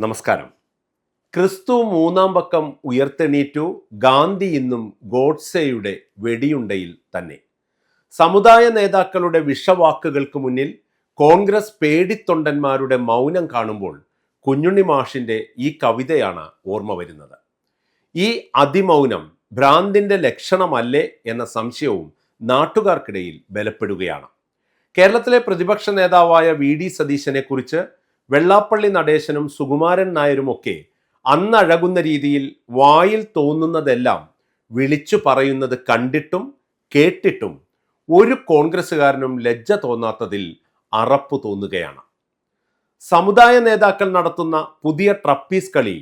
നമസ്കാരം. ക്രിസ്തു മൂന്നാം പക്കം ഉയർത്തെണീറ്റു, ഗാന്ധി ഇന്നും ഗോഡ്സെയുടെ വെടിയുണ്ടയിൽ തന്നെ. സമുദായ നേതാക്കളുടെ വിഷവാക്കുകൾക്ക് മുന്നിൽ കോൺഗ്രസ് പേടിത്തൊണ്ടന്മാരുടെ മൗനം കാണുമ്പോൾ കുഞ്ഞുണ്ണി മാഷിന്റെ ഈ കവിതയാണ് ഓർമ്മ വരുന്നത്. ഈ അതിമൗനം ഭ്രാന്തിന്റെ ലക്ഷണമല്ലേ എന്ന സംശയവും നാട്ടുകാർക്കിടയിൽ ബലപ്പെടുകയാണ്. കേരളത്തിലെ പ്രതിപക്ഷ നേതാവായ വി.ഡി. സതീശനെ കുറിച്ച് വെള്ളാപ്പള്ളി നടേശനും സുകുമാരൻ നായരുമൊക്കെ അന്നഴകുന്ന രീതിയിൽ വായിൽ തോന്നുന്നതെല്ലാം വിളിച്ചു പറയുന്നത് കണ്ടിട്ടും കേട്ടിട്ടും ഒരു കോൺഗ്രസ്സുകാരനും ലജ്ജ തോന്നാത്തതിൽ അറപ്പ് തോന്നുകയാണ്. സമുദായ നേതാക്കൾ നടത്തുന്ന പുതിയ ട്രപ്പീസ് കളി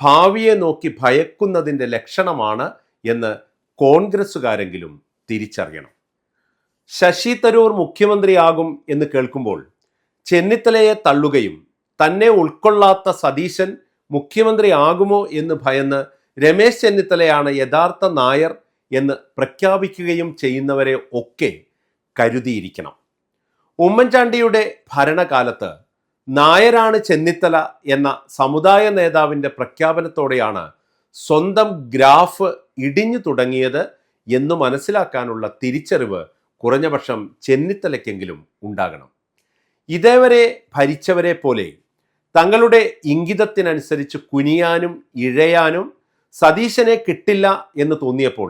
ഭാവിയെ നോക്കി ഭയക്കുന്നതിൻ്റെ ലക്ഷണമാണ് എന്ന് കോൺഗ്രസ്സുകാരെങ്കിലും തിരിച്ചറിയണം. ശശി തരൂർ മുഖ്യമന്ത്രിയാകും എന്ന് കേൾക്കുമ്പോൾ ചെന്നിത്തലയെ തള്ളുകയും തന്നെ ഉൾക്കൊള്ളാത്ത സതീശൻ മുഖ്യമന്ത്രിയാകുമോ എന്ന് ഭയന്ന് രമേശ് ചെന്നിത്തലയാണ് യഥാർത്ഥ നായർ എന്ന് പ്രഖ്യാപിക്കുകയും ചെയ്യുന്നവരെ ഒക്കെ കരുതിയിരിക്കണം. ഉമ്മൻചാണ്ടിയുടെ ഭരണകാലത്ത് നായരാണ് ചെന്നിത്തല എന്ന സമുദായ നേതാവിൻ്റെ പ്രഖ്യാപനത്തോടെയാണ് സ്വന്തം ഗ്രാഫ് ഇടിഞ്ഞു തുടങ്ങിയത് എന്ന് മനസ്സിലാക്കാനുള്ള തിരിച്ചറിവ് കുറഞ്ഞപക്ഷം ചെന്നിത്തലയ്ക്കെങ്കിലും ഉണ്ടാകണം. ഇതേവരെ ഭരിച്ചവരെ പോലെ തങ്ങളുടെ ഇംഗിതത്തിനനുസരിച്ച് കുനിയാനും ഇഴയാനും സതീശനെ കിട്ടില്ല എന്ന് തോന്നിയപ്പോൾ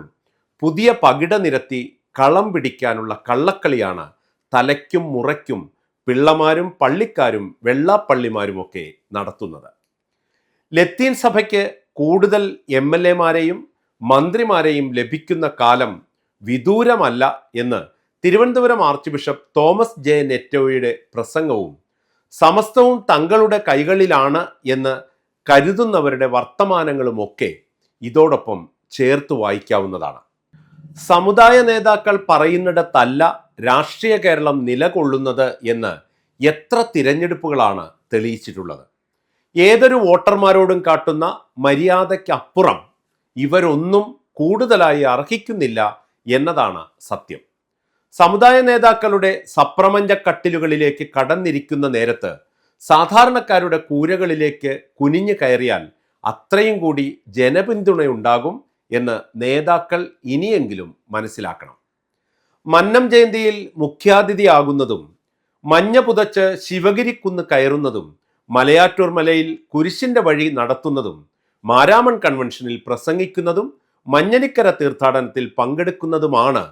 പുതിയ പകിട നിരത്തി കളം പിടിക്കാനുള്ള കള്ളക്കളിയാണ് തലയ്ക്കും മുറയ്ക്കും പിള്ളമാരും പള്ളിക്കാരും വെള്ളാപ്പള്ളിമാരുമൊക്കെ നടത്തുന്നത്. ലത്തീൻ സഭയ്ക്ക് കൂടുതൽ എം.എൽ.എമാരെയും മന്ത്രിമാരെയും ലഭിക്കുന്ന കാലം വിദൂരമല്ല എന്ന് Thiruvananthapuram archbishop Thomas J നെറ്റോയുടെ പ്രസംഗവും സമസ്തവും തങ്ങളുടെ കൈകളിലാണ് എന്ന് കരുതുന്നവരുടെ വർത്തമാനങ്ങളുമൊക്കെ ഇതോടൊപ്പം ചേർത്ത് വായിക്കാവുന്നതാണ്. സമുദായ നേതാക്കൾ പറയുന്നിടത്തല്ല രാഷ്ട്രീയ കേരളം നിലകൊള്ളുന്നത് എന്ന് എത്ര തിരഞ്ഞെടുപ്പുകളാണ് തെളിയിച്ചിട്ടുള്ളത്. ഏതൊരു വോട്ടർമാരോടും കാട്ടുന്ന മര്യാദയ്ക്കപ്പുറം ഇവരൊന്നും കൂടുതലായി അർഹിക്കുന്നില്ല എന്നതാണ് സത്യം. സമുദായ നേതാക്കളുടെ സപ്രപഞ്ച കട്ടിലുകളിലേക്ക് കടന്നിരിക്കുന്ന നേരത്ത് സാധാരണക്കാരുടെ കൂരകളിലേക്ക് കുനിഞ്ഞു കയറിയാൽ അത്രയും കൂടി ജനപിന്തുണയുണ്ടാകും എന്ന് നേതാക്കൾ ഇനിയെങ്കിലും മനസ്സിലാക്കണം. മന്നം ജയന്തിയിൽ മുഖ്യാതിഥിയാകുന്നതും മഞ്ഞ പുതച്ച് ശിവഗിരിക്കുന്ന് കയറുന്നതും മലയാറ്റൂർ മലയിൽ കുരിശിന്റെ വഴി നടത്തുന്നതും മാരാമൺ കൺവെൻഷനിൽ പ്രസംഗിക്കുന്നതും മഞ്ഞനിക്കര തീർത്ഥാടനത്തിൽ പങ്കെടുക്കുന്നതുമാണ്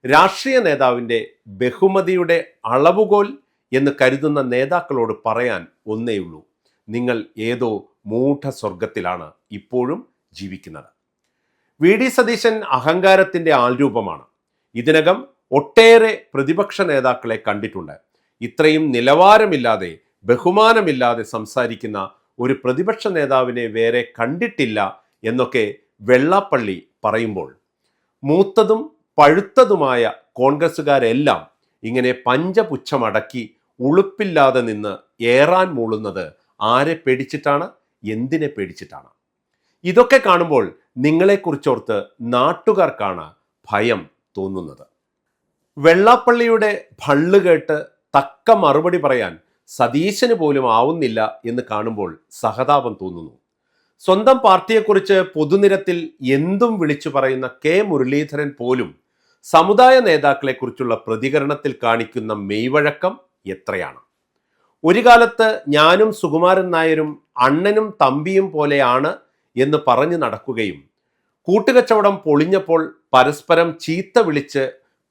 രാഷ്ട്രീയ നേതാവിൻ്റെ ബഹുമതിയുടെ അളവുകോൽ എന്ന് കരുതുന്ന നേതാക്കളോട് പറയാൻ ഒന്നേയുള്ളൂ: നിങ്ങൾ ഏതോ മൂഢസ്വർഗത്തിലാണ് ഇപ്പോഴും ജീവിക്കുന്നത്. വി.ഡി. സതീശൻ അഹങ്കാരത്തിൻ്റെ ആൾരൂപമാണ്. ഇതിനകം ഒട്ടേറെ പ്രതിപക്ഷ നേതാക്കളെ കണ്ടിട്ടുണ്ട്. ഇത്രയും നിലവാരമില്ലാതെ ബഹുമാനമില്ലാതെ സംസാരിക്കുന്ന ഒരു പ്രതിപക്ഷ നേതാവിനെ വേറെ കണ്ടിട്ടില്ല എന്നൊക്കെ വെള്ളാപ്പള്ളി പറയുമ്പോൾ മൂത്തതും പഴുത്തതുമായ കോൺഗ്രസ്സുകാരെല്ലാം ഇങ്ങനെ പഞ്ചപുച്ഛമടക്കി ഉളുപ്പില്ലാതെ നിന്ന് ഏറാൻ മൂളുന്നത് ആരെ പേടിച്ചിട്ടാണ്, എന്തിനെ പേടിച്ചിട്ടാണ്? ഇതൊക്കെ കാണുമ്പോൾ നിങ്ങളെക്കുറിച്ചോർത്ത് നാട്ടുകാർക്കാണ് ഭയം തോന്നുന്നത്. വെള്ളാപ്പള്ളിയുടെ ഭള്ളു കേട്ട് തക്ക മറുപടി പറയാൻ സതീശന് പോലും ആവുന്നില്ല എന്ന് കാണുമ്പോൾ സഹതാപം തോന്നുന്നു. സ്വന്തം പാർട്ടിയെക്കുറിച്ച് പൊതുനിരത്തിൽ എന്തും വിളിച്ചു പറയുന്ന കെ മുരളീധരൻ പോലും സമുദായ നേതാക്കളെക്കുറിച്ചുള്ള പ്രതികരണത്തിൽ കാണിക്കുന്ന മെയ്വഴക്കം എത്രയാണ്! ഒരു കാലത്ത് ഞാനും സുകുമാരൻ നായരും അണ്ണനും തമ്പിയും പോലെയാണ് എന്ന് പറഞ്ഞു നടക്കുകയും കൂട്ടുകച്ചവടം പൊളിഞ്ഞപ്പോൾ പരസ്പരം ചീത്ത വിളിച്ച്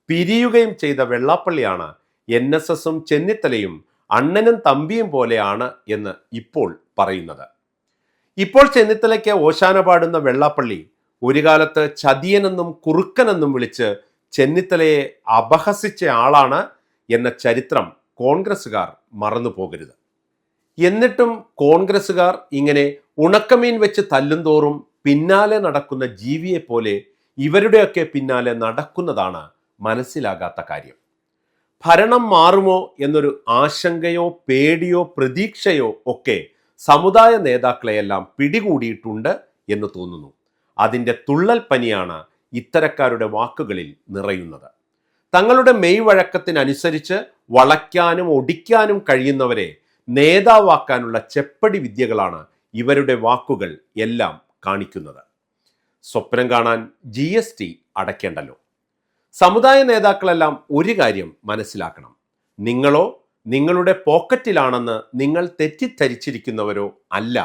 പിരിയുകയും ചെയ്ത വെള്ളാപ്പള്ളിയാണ് NSSും ചെന്നിത്തലയും അണ്ണനും തമ്പിയും പോലെയാണ് എന്ന് ഇപ്പോൾ പറയുന്നത്. ഇപ്പോൾ ചെന്നിത്തലയ്ക്ക് ഓശാന പാടുന്ന വെള്ളാപ്പള്ളി ഒരു കാലത്ത് ചതിയനെന്നും കുറുക്കനെന്നും വിളിച്ച് ചെന്നിത്തലയെ അപഹസിച്ച ആളാണ് എന്ന ചരിത്രം കോൺഗ്രസ്സുകാർ മറന്നു പോകരുത്. എന്നിട്ടും കോൺഗ്രസ്സുകാർ ഇങ്ങനെ ഉണക്കമീൻ വെച്ച് തല്ലുംതോറും പിന്നാലെ നടക്കുന്ന ജീവിയെപ്പോലെ ഇവരുടെയൊക്കെ പിന്നാലെ നടക്കുന്നതാണ് മനസ്സിലാകാത്ത കാര്യം. ഭരണം മാറുമോ എന്നൊരു ആശങ്കയോ പേടിയോ പ്രതീക്ഷയോ ഒക്കെ സമുദായ നേതാക്കളെയെല്ലാം പിടികൂടിയിട്ടുണ്ട് എന്ന് തോന്നുന്നു. അതിൻ്റെ തുള്ളൽ പനിയാണ് ഇത്തരക്കാരുടെ വാക്കുകളിൽ നിറയുന്നത്. തങ്ങളുടെ മെയ് വഴക്കത്തിനനുസരിച്ച് വളയ്ക്കാനും ഒടിക്കാനും കഴിയുന്നവരെ നേതാവാക്കാനുള്ള ചെപ്പടി വിദ്യകളാണ് ഇവരുടെ വാക്കുകൾ എല്ലാം കാണിക്കുന്നത്. സ്വപ്നം കാണാൻ GST അടയ്ക്കേണ്ടല്ലോ. സമുദായ നേതാക്കളെല്ലാം ഒരു കാര്യം മനസ്സിലാക്കണം. നിങ്ങളോ നിങ്ങളുടെ പോക്കറ്റിലാണെന്ന് നിങ്ങൾ തെറ്റിദ്ധരിച്ചിരിക്കുന്നവരോ അല്ല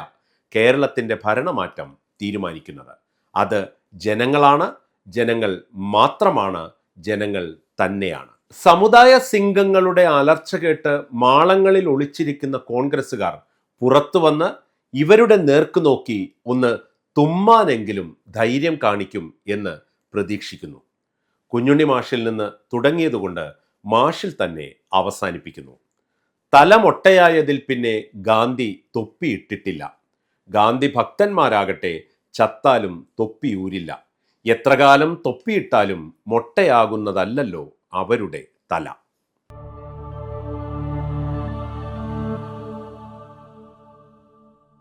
കേരളത്തിൻ്റെ ഭരണമാറ്റം തീരുമാനിക്കുന്നത്. അത് ജനങ്ങളാണ്, ജനങ്ങൾ മാത്രമാണ്, ജനങ്ങൾ തന്നെയാണ്. സമുദായ സിംഗങ്ങളുടെ അലർച്ച കേട്ട് മാളങ്ങളിൽ ഒളിച്ചിരിക്കുന്ന കോൺഗ്രസ്സുകാർ പുറത്തു വന്ന് ഇവരുടെ നേർക്ക് നോക്കി ഒന്ന് തുമ്മാനെങ്കിലും ധൈര്യം കാണിക്കും എന്ന് പ്രതീക്ഷിക്കുന്നു. കുഞ്ഞുണ്ണി മാഷിൽ നിന്ന് തുടങ്ങിയതുകൊണ്ട് മാഷിൽ തന്നെ അവസാനിപ്പിക്കുന്നു. തലമൊട്ടയായതിൽ പിന്നെ ഗാന്ധി തൊപ്പിയിട്ടിട്ടില്ല. ഗാന്ധി ഭക്തന്മാരാകട്ടെ ചത്താലും തൊപ്പിയൂരില്ല. എത്ര കാലം തൊപ്പിയിട്ടാലും മൊട്ടയാകുന്നതല്ലല്ലോ അവരുടെ തല.